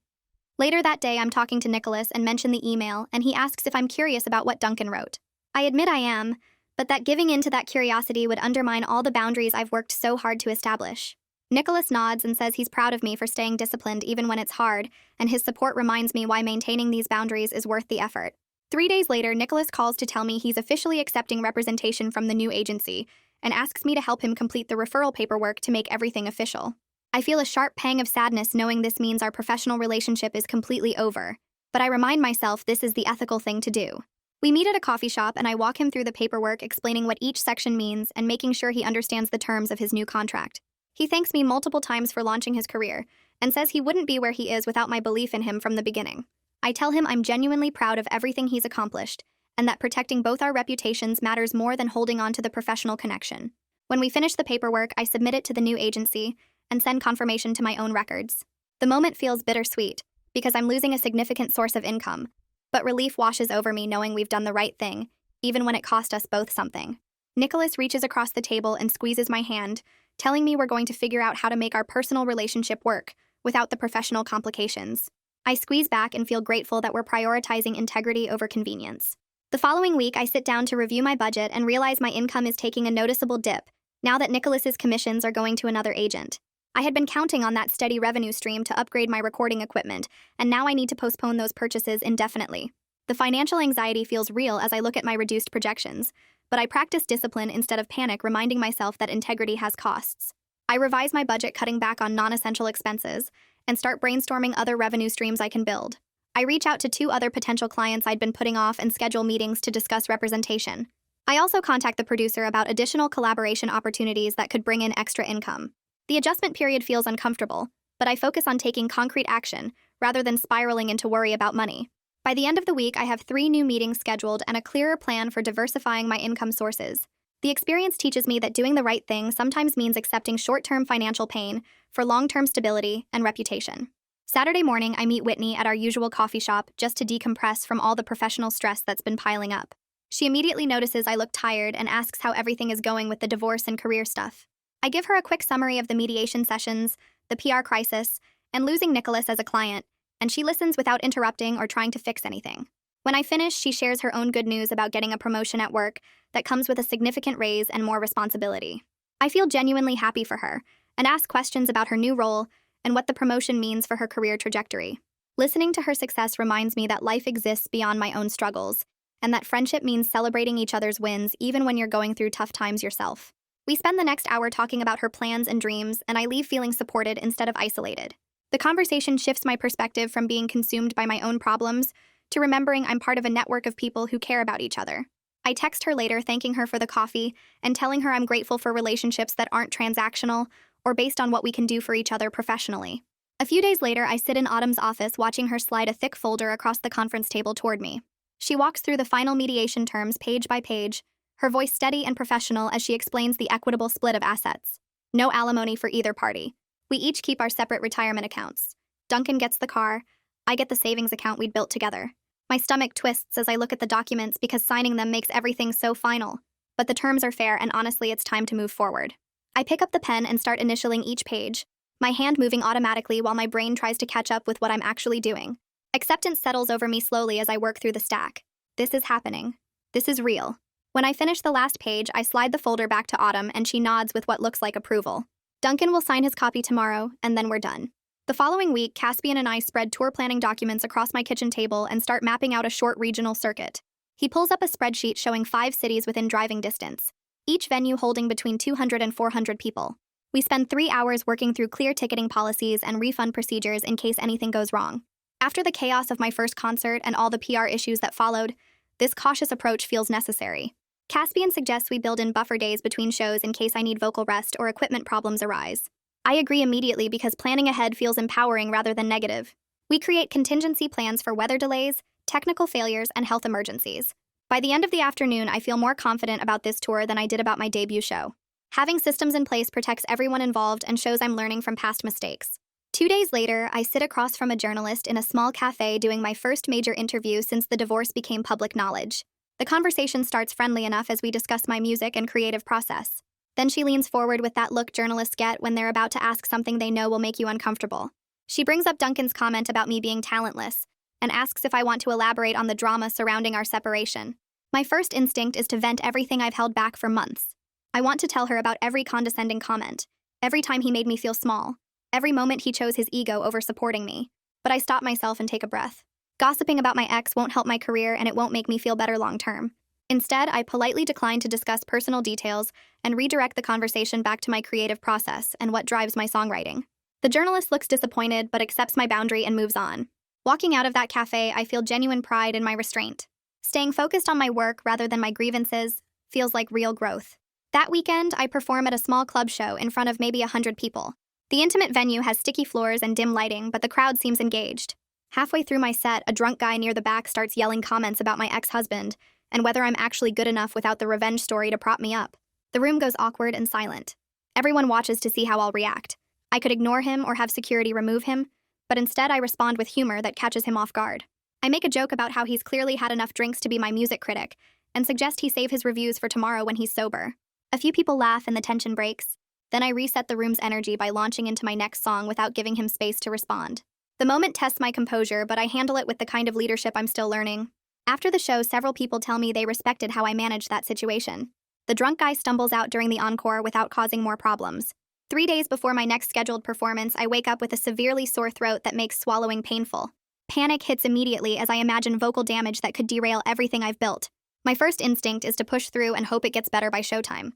A: Later that day, I'm talking to Nicholas and mention the email, and he asks if I'm curious about what Duncan wrote. I admit I am, but that giving in to that curiosity would undermine all the boundaries I've worked so hard to establish. Nicholas nods and says he's proud of me for staying disciplined even when it's hard, and his support reminds me why maintaining these boundaries is worth the effort. 3 days later, Nicholas calls to tell me he's officially accepting representation from the new agency and asks me to help him complete the referral paperwork to make everything official. I feel a sharp pang of sadness knowing this means our professional relationship is completely over, but I remind myself this is the ethical thing to do. We meet at a coffee shop and I walk him through the paperwork explaining what each section means and making sure he understands the terms of his new contract. He thanks me multiple times for launching his career and says he wouldn't be where he is without my belief in him from the beginning. I tell him I'm genuinely proud of everything he's accomplished and that protecting both our reputations matters more than holding on to the professional connection. When we finish the paperwork, I submit it to the new agency and send confirmation to my own records. The moment feels bittersweet because I'm losing a significant source of income, but relief washes over me knowing we've done the right thing, even when it cost us both something. Nicholas reaches across the table and squeezes my hand, telling me we're going to figure out how to make our personal relationship work without the professional complications. I squeeze back and feel grateful that we're prioritizing integrity over convenience. The following week, I sit down to review my budget and realize my income is taking a noticeable dip now that Nicholas's commissions are going to another agent. I had been counting on that steady revenue stream to upgrade my recording equipment, and now I need to postpone those purchases indefinitely. The financial anxiety feels real as I look at my reduced projections, but I practice discipline instead of panic, reminding myself that integrity has costs. I revise my budget, cutting back on non-essential expenses, and start brainstorming other revenue streams I can build. I reach out to 2 other potential clients I'd been putting off and schedule meetings to discuss representation. I also contact the producer about additional collaboration opportunities that could bring in extra income. The adjustment period feels uncomfortable, but I focus on taking concrete action rather than spiraling into worry about money. By the end of the week, I have 3 new meetings scheduled and a clearer plan for diversifying my income sources. The experience teaches me that doing the right thing sometimes means accepting short-term financial pain for long-term stability and reputation. Saturday morning, I meet Whitney at our usual coffee shop just to decompress from all the professional stress that's been piling up. She immediately notices I look tired and asks how everything is going with the divorce and career stuff. I give her a quick summary of the mediation sessions, the PR crisis, and losing Nicholas as a client, and she listens without interrupting or trying to fix anything. When I finish, she shares her own good news about getting a promotion at work that comes with a significant raise and more responsibility. I feel genuinely happy for her and ask questions about her new role and what the promotion means for her career trajectory. Listening to her success reminds me that life exists beyond my own struggles, and that friendship means celebrating each other's wins even when you're going through tough times yourself. We spend the next hour talking about her plans and dreams, and I leave feeling supported instead of isolated. The conversation shifts my perspective from being consumed by my own problems to remembering I'm part of a network of people who care about each other. I text her later thanking her for the coffee and telling her I'm grateful for relationships that aren't transactional or based on what we can do for each other professionally. A few days later, I sit in Autumn's office watching her slide a thick folder across the conference table toward me. She walks through the final mediation terms page by page, her voice steady and professional as she explains the equitable split of assets. No alimony for either party. We each keep our separate retirement accounts. Duncan gets the car. I get the savings account we'd built together. My stomach twists as I look at the documents because signing them makes everything so final. But the terms are fair, and honestly, it's time to move forward. I pick up the pen and start initialing each page, my hand moving automatically while my brain tries to catch up with what I'm actually doing. Acceptance settles over me slowly as I work through the stack. This is happening. This is real. When I finish the last page, I slide the folder back to Autumn and she nods with what looks like approval. Duncan will sign his copy tomorrow, and then we're done. The following week, Caspian and I spread tour planning documents across my kitchen table and start mapping out a short regional circuit. He pulls up a spreadsheet showing 5 cities within driving distance, each venue holding between 200 and 400 people. We spend 3 hours working through clear ticketing policies and refund procedures in case anything goes wrong. After the chaos of my first concert and all the PR issues that followed, this cautious approach feels necessary. Caspian suggests we build in buffer days between shows in case I need vocal rest or equipment problems arise. I agree immediately because planning ahead feels empowering rather than negative. We create contingency plans for weather delays, technical failures, and health emergencies. By the end of the afternoon, I feel more confident about this tour than I did about my debut show. Having systems in place protects everyone involved and shows I'm learning from past mistakes. 2 days later, I sit across from a journalist in a small cafe doing my first major interview since the divorce became public knowledge. The conversation starts friendly enough as we discuss my music and creative process. Then she leans forward with that look journalists get when they're about to ask something they know will make you uncomfortable. She brings up Duncan's comment about me being talentless and asks if I want to elaborate on the drama surrounding our separation. My first instinct is to vent everything I've held back for months. I want to tell her about every condescending comment, every time he made me feel small, every moment he chose his ego over supporting me. But I stop myself and take a breath. Gossiping about my ex won't help my career and it won't make me feel better long term. Instead, I politely decline to discuss personal details and redirect the conversation back to my creative process and what drives my songwriting. The journalist looks disappointed but accepts my boundary and moves on. Walking out of that cafe, I feel genuine pride in my restraint. Staying focused on my work rather than my grievances feels like real growth. That weekend, I perform at a small club show in front of maybe 100 people. The intimate venue has sticky floors and dim lighting, but the crowd seems engaged. Halfway through my set, a drunk guy near the back starts yelling comments about my ex-husband and whether I'm actually good enough without the revenge story to prop me up. The room goes awkward and silent. Everyone watches to see how I'll react. I could ignore him or have security remove him, but instead I respond with humor that catches him off guard. I make a joke about how he's clearly had enough drinks to be my music critic and suggest he save his reviews for tomorrow when he's sober. A few people laugh and the tension breaks. Then I reset the room's energy by launching into my next song without giving him space to respond. The moment tests my composure, but I handle it with the kind of leadership I'm still learning. After the show, several people tell me they respected how I managed that situation. The drunk guy stumbles out during the encore without causing more problems. 3 days before my next scheduled performance, I wake up with a severely sore throat that makes swallowing painful. Panic hits immediately as I imagine vocal damage that could derail everything I've built. My first instinct is to push through and hope it gets better by showtime.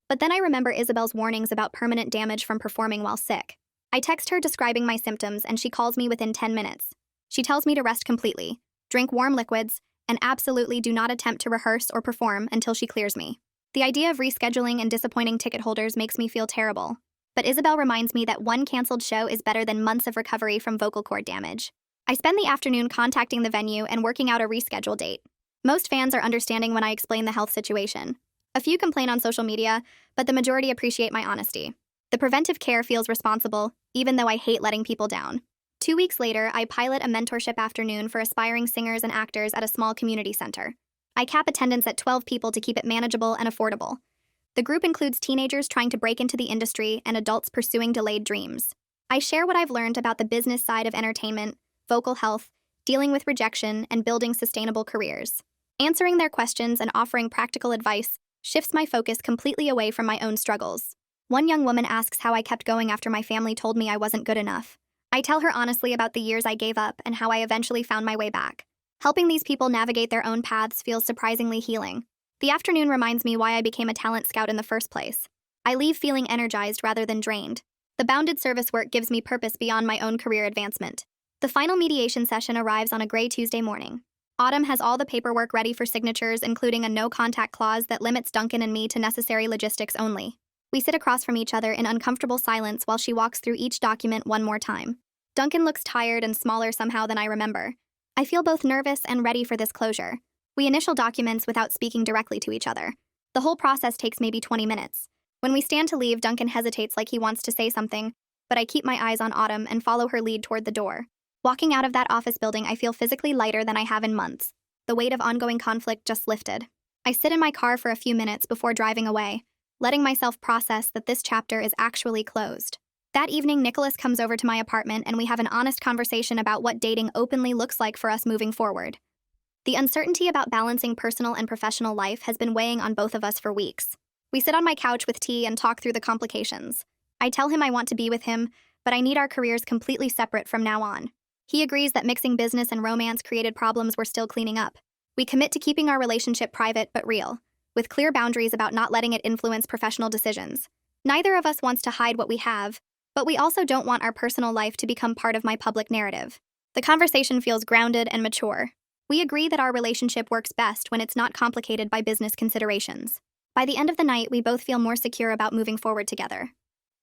A: But then I remember Isabel's warnings about permanent damage from performing while sick. I text her describing my symptoms and she calls me within 10 minutes. She tells me to rest completely, drink warm liquids, and absolutely do not attempt to rehearse or perform until she clears me. The idea of rescheduling and disappointing ticket holders makes me feel terrible. But Isabel reminds me that one canceled show is better than months of recovery from vocal cord damage. I spend the afternoon contacting the venue and working out a reschedule date. Most fans are understanding when I explain the health situation. A few complain on social media, but the majority appreciate my honesty. The preventive care feels responsible, even though I hate letting people down. 2 weeks later, I pilot a mentorship afternoon for aspiring singers and actors at a small community center. I cap attendance at 12 people to keep it manageable and affordable. The group includes teenagers trying to break into the industry and adults pursuing delayed dreams. I share what I've learned about the business side of entertainment, vocal health, dealing with rejection, and building sustainable careers. Answering their questions and offering practical advice shifts my focus completely away from my own struggles. One young woman asks how I kept going after my family told me I wasn't good enough. I tell her honestly about the years I gave up and how I eventually found my way back. Helping these people navigate their own paths feels surprisingly healing. The afternoon reminds me why I became a talent scout in the first place. I leave feeling energized rather than drained. The bounded service work gives me purpose beyond my own career advancement. The final mediation session arrives on a gray Tuesday morning. Autumn has all the paperwork ready for signatures, including a no-contact clause that limits Duncan and me to necessary logistics only. We sit across from each other in uncomfortable silence while she walks through each document one more time. Duncan looks tired and smaller somehow than I remember. I feel both nervous and ready for this closure. We initial documents without speaking directly to each other. The whole process takes maybe 20 minutes. When we stand to leave, Duncan hesitates like he wants to say something, but I keep my eyes on Autumn and follow her lead toward the door. Walking out of that office building, I feel physically lighter than I have in months. The weight of ongoing conflict just lifted. I sit in my car for a few minutes before driving away, letting myself process that this chapter is actually closed. That evening, Nicholas comes over to my apartment and we have an honest conversation about what dating openly looks like for us moving forward. The uncertainty about balancing personal and professional life has been weighing on both of us for weeks. We sit on my couch with tea and talk through the complications. I tell him I want to be with him, but I need our careers completely separate from now on. He agrees that mixing business and romance created problems we're still cleaning up. We commit to keeping our relationship private but real, with clear boundaries about not letting it influence professional decisions. Neither of us wants to hide what we have, but we also don't want our personal life to become part of my public narrative. The conversation feels grounded and mature. We agree that our relationship works best when it's not complicated by business considerations. By the end of the night, we both feel more secure about moving forward together.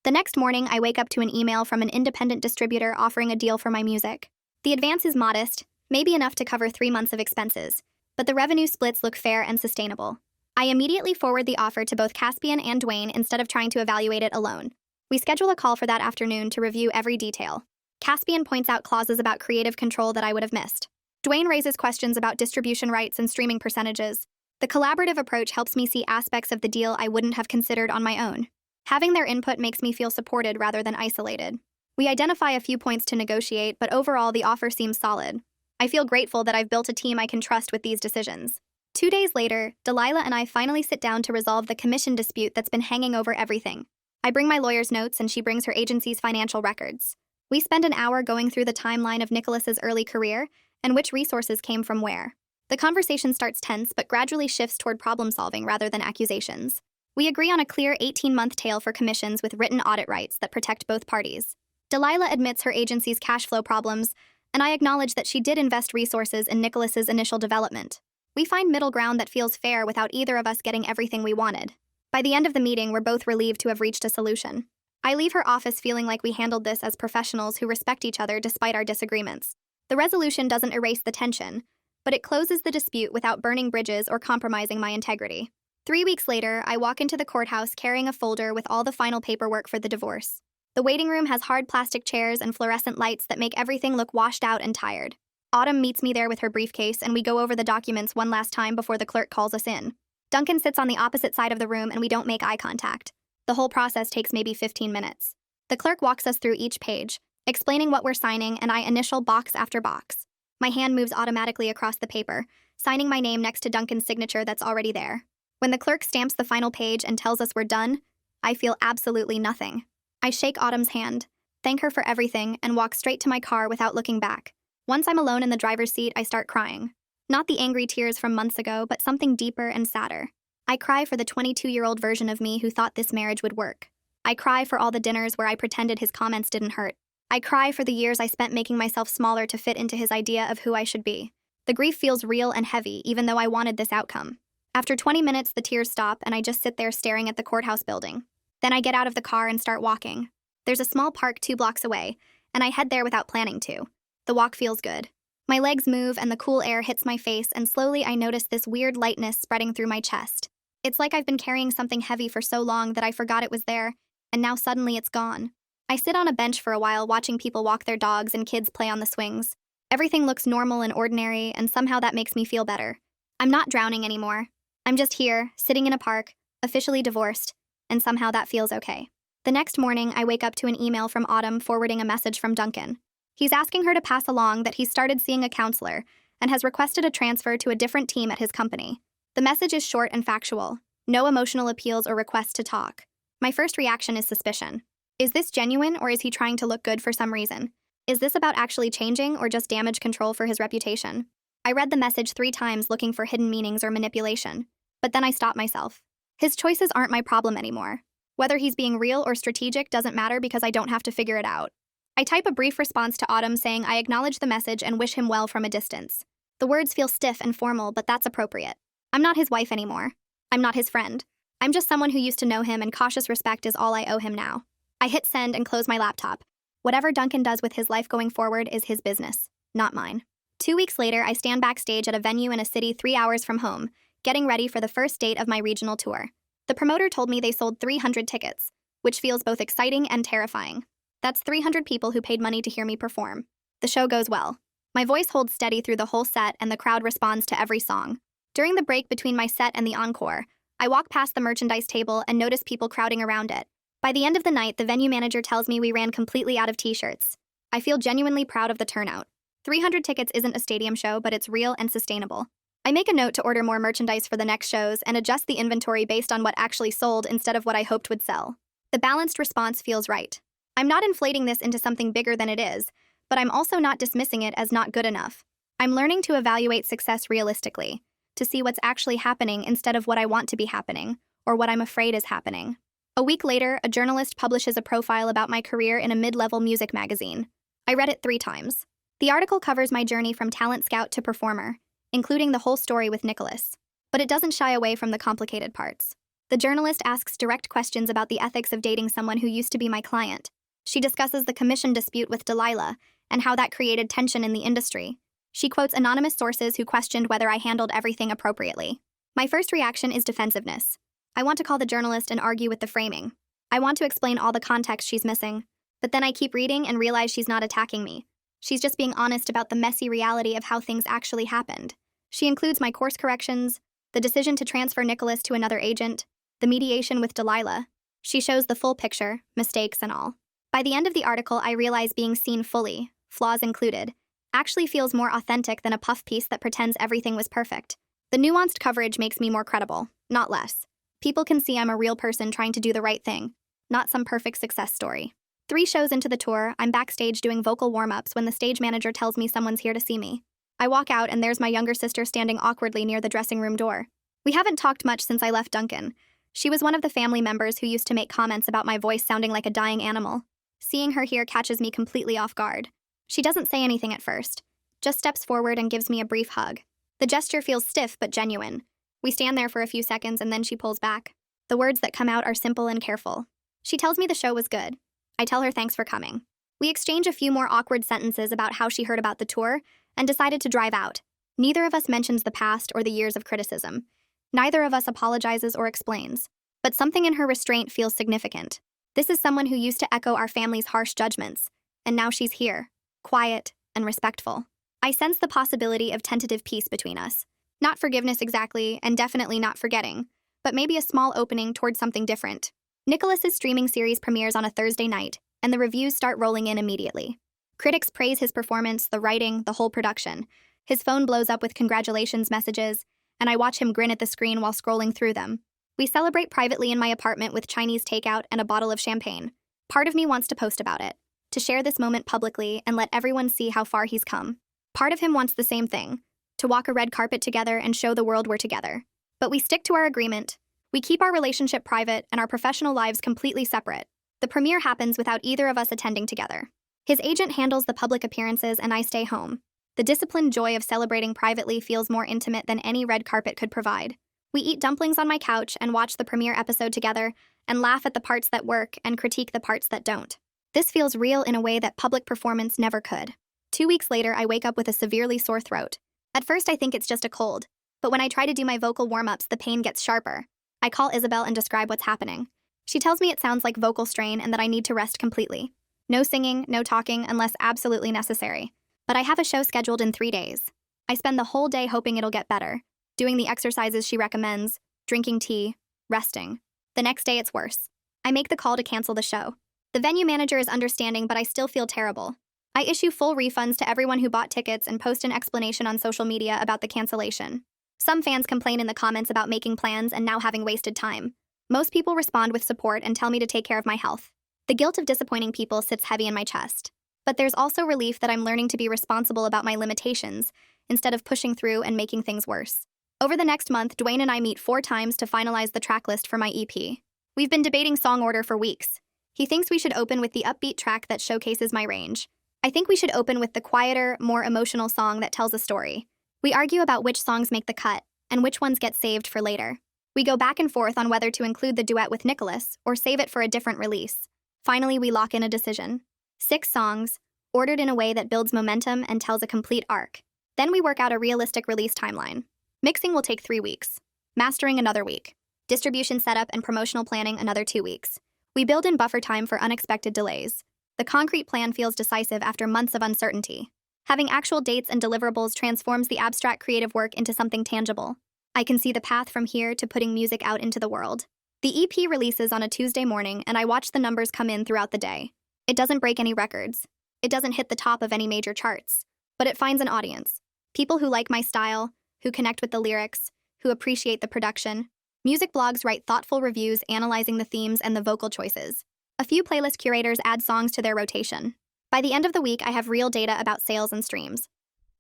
A: The next morning, I wake up to an email from an independent distributor offering a deal for my music. The advance is modest, maybe enough to cover 3 months of expenses, but the revenue splits look fair and sustainable. I immediately forward the offer to both Caspian and Dwayne instead of trying to evaluate it alone. We schedule a call for that afternoon to review every detail. Caspian points out clauses about creative control that I would have missed. Dwayne raises questions about distribution rights and streaming percentages. The collaborative approach helps me see aspects of the deal I wouldn't have considered on my own. Having their input makes me feel supported rather than isolated. We identify a few points to negotiate, but overall the offer seems solid. I feel grateful that I've built a team I can trust with these decisions. 2 days later, Delilah and I finally sit down to resolve the commission dispute that's been hanging over everything. I bring my lawyer's notes and she brings her agency's financial records. We spend an hour going through the timeline of Nicholas's early career and which resources came from where. The conversation starts tense but gradually shifts toward problem-solving rather than accusations. We agree on a clear 18-month tail for commissions with written audit rights that protect both parties. Delilah admits her agency's cash flow problems, and I acknowledge that she did invest resources in Nicholas's initial development. We find middle ground that feels fair without either of us getting everything we wanted. By the end of the meeting, we're both relieved to have reached a solution. I leave her office feeling like we handled this as professionals who respect each other despite our disagreements. The resolution doesn't erase the tension, but it closes the dispute without burning bridges or compromising my integrity. 3 weeks later, I walk into the courthouse carrying a folder with all the final paperwork for the divorce. The waiting room has hard plastic chairs and fluorescent lights that make everything look washed out and tired. Autumn meets me there with her briefcase, and we go over the documents one last time before the clerk calls us in. Duncan sits on the opposite side of the room and we don't make eye contact. The whole process takes maybe 15 minutes. The clerk walks us through each page, explaining what we're signing, and I initial box after box. My hand moves automatically across the paper, signing my name next to Duncan's signature that's already there. When the clerk stamps the final page and tells us we're done, I feel absolutely nothing. I shake Autumn's hand, thank her for everything, and walk straight to my car without looking back. Once I'm alone in the driver's seat, I start crying. Not the angry tears from months ago, but something deeper and sadder. I cry for the 22-year-old version of me who thought this marriage would work. I cry for all the dinners where I pretended his comments didn't hurt. I cry for the years I spent making myself smaller to fit into his idea of who I should be. The grief feels real and heavy, even though I wanted this outcome. After 20 minutes, the tears stop, and I just sit there staring at the courthouse building. Then I get out of the car and start walking. There's a small park 2 blocks away, and I head there without planning to. The walk feels good. My legs move, and the cool air hits my face, and slowly I notice this weird lightness spreading through my chest. It's like I've been carrying something heavy for so long that I forgot it was there, and now suddenly it's gone. I sit on a bench for a while watching people walk their dogs and kids play on the swings. Everything looks normal and ordinary, and somehow that makes me feel better. I'm not drowning anymore. I'm just here, sitting in a park, officially divorced, and somehow that feels okay. The next morning, I wake up to an email from Autumn forwarding a message from Duncan. He's asking her to pass along that he's started seeing a counselor and has requested a transfer to a different team at his company. The message is short and factual. No emotional appeals or requests to talk. My first reaction is suspicion. Is this genuine, or is he trying to look good for some reason? Is this about actually changing or just damage control for his reputation? I read the message 3 times looking for hidden meanings or manipulation. But then I stopped myself. His choices aren't my problem anymore. Whether he's being real or strategic doesn't matter because I don't have to figure it out. I type a brief response to Autumn saying I acknowledge the message and wish him well from a distance. The words feel stiff and formal, but that's appropriate. I'm not his wife anymore. I'm not his friend. I'm just someone who used to know him, and cautious respect is all I owe him now. I hit send and close my laptop. Whatever Duncan does with his life going forward is his business, not mine. 2 weeks later, I stand backstage at a venue in a city 3 hours from home, getting ready for the first date of my regional tour. The promoter told me they sold 300 tickets, which feels both exciting and terrifying. That's 300 people who paid money to hear me perform. The show goes well. My voice holds steady through the whole set, and the crowd responds to every song. During the break between my set and the encore, I walk past the merchandise table and notice people crowding around it. By the end of the night, the venue manager tells me we ran completely out of t-shirts. I feel genuinely proud of the turnout. 300 tickets isn't a stadium show, but it's real and sustainable. I make a note to order more merchandise for the next shows and adjust the inventory based on what actually sold instead of what I hoped would sell. The balanced response feels right. I'm not inflating this into something bigger than it is, but I'm also not dismissing it as not good enough. I'm learning to evaluate success realistically, to see what's actually happening instead of what I want to be happening, or what I'm afraid is happening. A week later, a journalist publishes a profile about my career in a mid-level music magazine. I read it 3 times. The article covers my journey from talent scout to performer, including the whole story with Nicholas. But it doesn't shy away from the complicated parts. The journalist asks direct questions about the ethics of dating someone who used to be my client. She discusses the commission dispute with Delilah and how that created tension in the industry. She quotes anonymous sources who questioned whether I handled everything appropriately. My first reaction is defensiveness. I want to call the journalist and argue with the framing. I want to explain all the context she's missing. But then I keep reading and realize she's not attacking me. She's just being honest about the messy reality of how things actually happened. She includes my course corrections, the decision to transfer Nicholas to another agent, the mediation with Delilah. She shows the full picture, mistakes and all. By the end of the article, I realize being seen fully, flaws included, actually feels more authentic than a puff piece that pretends everything was perfect. The nuanced coverage makes me more credible, not less. People can see I'm a real person trying to do the right thing, not some perfect success story. 3 shows into the tour, I'm backstage doing vocal warm-ups when the stage manager tells me someone's here to see me. I walk out and there's my younger sister standing awkwardly near the dressing room door. We haven't talked much since I left Duncan. She was one of the family members who used to make comments about my voice sounding like a dying animal. Seeing her here catches me completely off guard. She doesn't say anything at first, just steps forward and gives me a brief hug. The gesture feels stiff but genuine. We stand there for a few seconds and then she pulls back. The words that come out are simple and careful. She tells me the show was good. I tell her thanks for coming. We exchange a few more awkward sentences about how she heard about the tour and decided to drive out. Neither of us mentions the past or the years of criticism. Neither of us apologizes or explains. But something in her restraint feels significant. This is someone who used to echo our family's harsh judgments, and now she's here, quiet and respectful. I sense the possibility of tentative peace between us. Not forgiveness exactly, and definitely not forgetting, but maybe a small opening towards something different. Nicholas's streaming series premieres on a Thursday night, and the reviews start rolling in immediately. Critics praise his performance, the writing, the whole production. His phone blows up with congratulations messages, and I watch him grin at the screen while scrolling through them. We celebrate privately in my apartment with Chinese takeout and a bottle of champagne. Part of me wants to post about it, to share this moment publicly and let everyone see how far he's come. Part of him wants the same thing, to walk a red carpet together and show the world we're together. But we stick to our agreement. We keep our relationship private and our professional lives completely separate. The premiere happens without either of us attending together. His agent handles the public appearances and I stay home. The disciplined joy of celebrating privately feels more intimate than any red carpet could provide. We eat dumplings on my couch and watch the premiere episode together and laugh at the parts that work and critique the parts that don't. This feels real in a way that public performance never could. 2 weeks later, I wake up with a severely sore throat. At first, I think it's just a cold, but when I try to do my vocal warm-ups, the pain gets sharper. I call Isabel and describe what's happening. She tells me it sounds like vocal strain and that I need to rest completely. No singing, no talking unless absolutely necessary. But I have a show scheduled in 3 days. I spend the whole day hoping it'll get better, doing the exercises she recommends, drinking tea, resting. The next day, it's worse. I make the call to cancel the show. The venue manager is understanding, but I still feel terrible. I issue full refunds to everyone who bought tickets and post an explanation on social media about the cancellation. Some fans complain in the comments about making plans and now having wasted time. Most people respond with support and tell me to take care of my health. The guilt of disappointing people sits heavy in my chest. But there's also relief that I'm learning to be responsible about my limitations instead of pushing through and making things worse. Over the next month, Dwayne and I meet 4 times to finalize the track list for my EP. We've been debating song order for weeks. He thinks we should open with the upbeat track that showcases my range. I think we should open with the quieter, more emotional song that tells a story. We argue about which songs make the cut and which ones get saved for later. We go back and forth on whether to include the duet with Nicholas or save it for a different release. Finally, we lock in a decision. 6 songs, ordered in a way that builds momentum and tells a complete arc. Then we work out a realistic release timeline. Mixing will take 3 weeks. Mastering another week. Distribution setup and promotional planning another 2 weeks. We build in buffer time for unexpected delays. The concrete plan feels decisive after months of uncertainty. Having actual dates and deliverables transforms the abstract creative work into something tangible. I can see the path from here to putting music out into the world. The EP releases on a Tuesday morning, and I watch the numbers come in throughout the day. It doesn't break any records. It doesn't hit the top of any major charts. But it finds an audience. People who like my style, who connect with the lyrics, who appreciate the production. Music blogs write thoughtful reviews analyzing the themes and the vocal choices. A few playlist curators add songs to their rotation. By the end of the week, I have real data about sales and streams.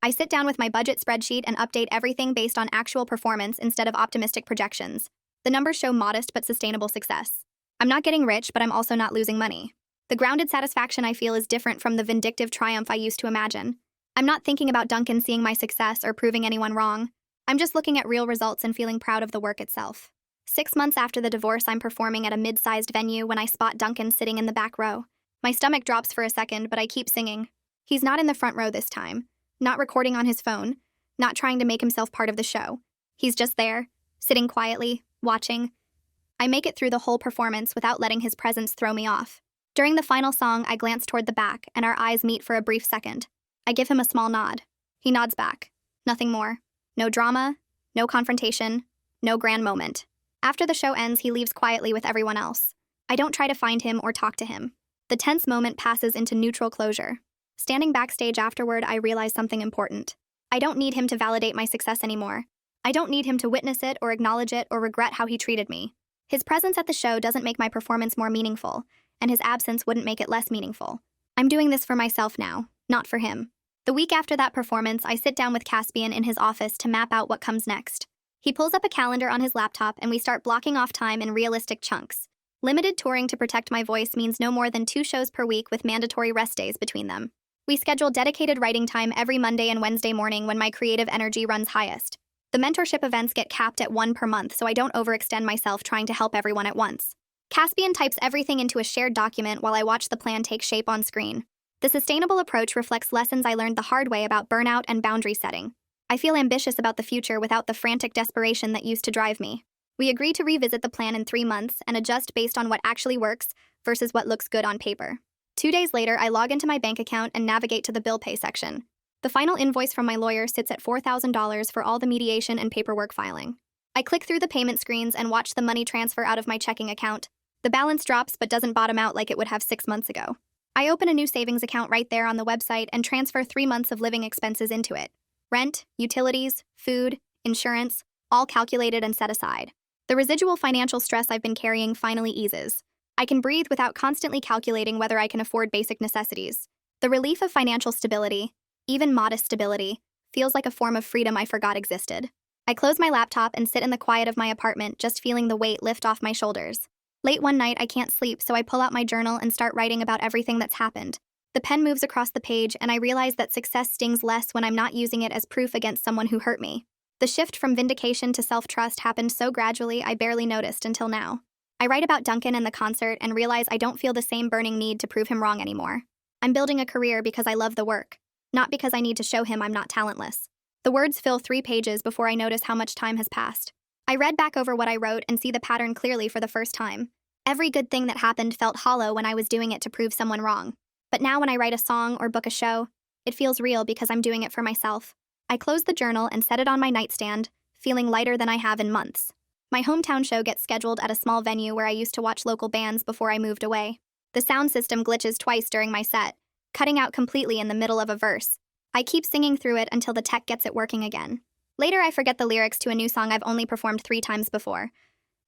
A: I sit down with my budget spreadsheet and update everything based on actual performance instead of optimistic projections. The numbers show modest but sustainable success. I'm not getting rich, but I'm also not losing money. The grounded satisfaction I feel is different from the vindictive triumph I used to imagine. I'm not thinking about Duncan seeing my success or proving anyone wrong. I'm just looking at real results and feeling proud of the work itself. 6 months after the divorce, I'm performing at a mid-sized venue when I spot Duncan sitting in the back row. My stomach drops for a second, but I keep singing. He's not in the front row this time, not recording on his phone, not trying to make himself part of the show. He's just there, sitting quietly, watching. I make it through the whole performance without letting his presence throw me off. During the final song, I glance toward the back, and our eyes meet for a brief second. I give him a small nod. He nods back. Nothing more. No drama, no confrontation, no grand moment. After the show ends, he leaves quietly with everyone else. I don't try to find him or talk to him. The tense moment passes into neutral closure. Standing backstage afterward, I realize something important. I don't need him to validate my success anymore. I don't need him to witness it or acknowledge it or regret how he treated me. His presence at the show doesn't make my performance more meaningful, and his absence wouldn't make it less meaningful. I'm doing this for myself now, not for him. The week after that performance, I sit down with Caspian in his office to map out what comes next. He pulls up a calendar on his laptop and we start blocking off time in realistic chunks. Limited touring to protect my voice means no more than 2 shows per week with mandatory rest days between them. We schedule dedicated writing time every Monday and Wednesday morning when my creative energy runs highest. The mentorship events get capped at 1 per month so I don't overextend myself trying to help everyone at once. Caspian types everything into a shared document while I watch the plan take shape on screen. The sustainable approach reflects lessons I learned the hard way about burnout and boundary setting. I feel ambitious about the future without the frantic desperation that used to drive me. We agree to revisit the plan in 3 months and adjust based on what actually works versus what looks good on paper. 2 days later, I log into my bank account and navigate to the bill pay section. The final invoice from my lawyer sits at $4,000 for all the mediation and paperwork filing. I click through the payment screens and watch the money transfer out of my checking account. The balance drops but doesn't bottom out like it would have 6 months ago. I open a new savings account right there on the website and transfer 3 months of living expenses into it. Rent, utilities, food, insurance, all calculated and set aside. The residual financial stress I've been carrying finally eases. I can breathe without constantly calculating whether I can afford basic necessities. The relief of financial stability, even modest stability, feels like a form of freedom I forgot existed. I close my laptop and sit in the quiet of my apartment, just feeling the weight lift off my shoulders. Late one night, I can't sleep, so I pull out my journal and start writing about everything that's happened. The pen moves across the page, and I realize that success stings less when I'm not using it as proof against someone who hurt me. The shift from vindication to self-trust happened so gradually I barely noticed until now. I write about Duncan and the concert and realize I don't feel the same burning need to prove him wrong anymore. I'm building a career because I love the work, not because I need to show him I'm not talentless. The words fill 3 pages before I notice how much time has passed. I read back over what I wrote and see the pattern clearly for the first time. Every good thing that happened felt hollow when I was doing it to prove someone wrong. But now when I write a song or book a show, it feels real because I'm doing it for myself. I close the journal and set it on my nightstand, feeling lighter than I have in months. My hometown show gets scheduled at a small venue where I used to watch local bands before I moved away. The sound system glitches twice during my set, cutting out completely in the middle of a verse. I keep singing through it until the tech gets it working again. Later, I forget the lyrics to a new song I've only performed 3 times before.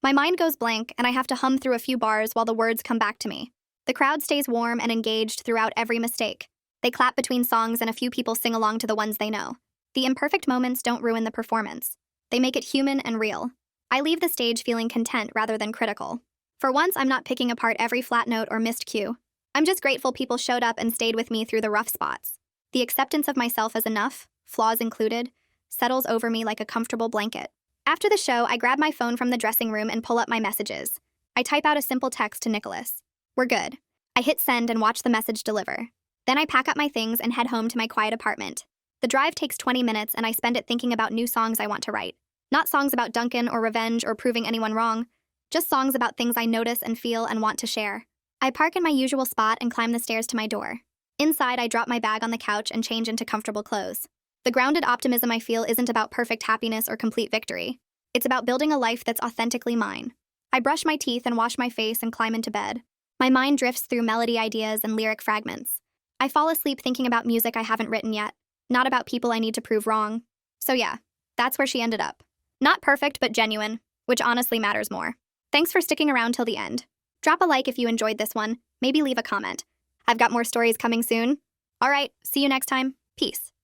A: My mind goes blank, and I have to hum through a few bars while the words come back to me. The crowd stays warm and engaged throughout every mistake. They clap between songs, and a few people sing along to the ones they know. The imperfect moments don't ruin the performance. They make it human and real. I leave the stage feeling content rather than critical. For once, I'm not picking apart every flat note or missed cue. I'm just grateful people showed up and stayed with me through the rough spots. The acceptance of myself as enough, flaws included, settles over me like a comfortable blanket. After the show, I grab my phone from the dressing room and pull up my messages. I type out a simple text to Nicholas. We're good. I hit send and watch the message deliver. Then I pack up my things and head home to my quiet apartment. The drive takes 20 minutes, and I spend it thinking about new songs I want to write. Not songs about Duncan or revenge or proving anyone wrong, just songs about things I notice and feel and want to share. I park in my usual spot and climb the stairs to my door. Inside, I drop my bag on the couch and change into comfortable clothes. The grounded optimism I feel isn't about perfect happiness or complete victory. It's about building a life that's authentically mine. I brush my teeth and wash my face and climb into bed. My mind drifts through melody ideas and lyric fragments. I fall asleep thinking about music I haven't written yet, not about people I need to prove wrong. So yeah, that's where she ended up. Not perfect, but genuine, which honestly matters more. Thanks for sticking around till the end. Drop a like if you enjoyed this one, maybe leave a comment. I've got more stories coming soon. All right, see you next time. Peace.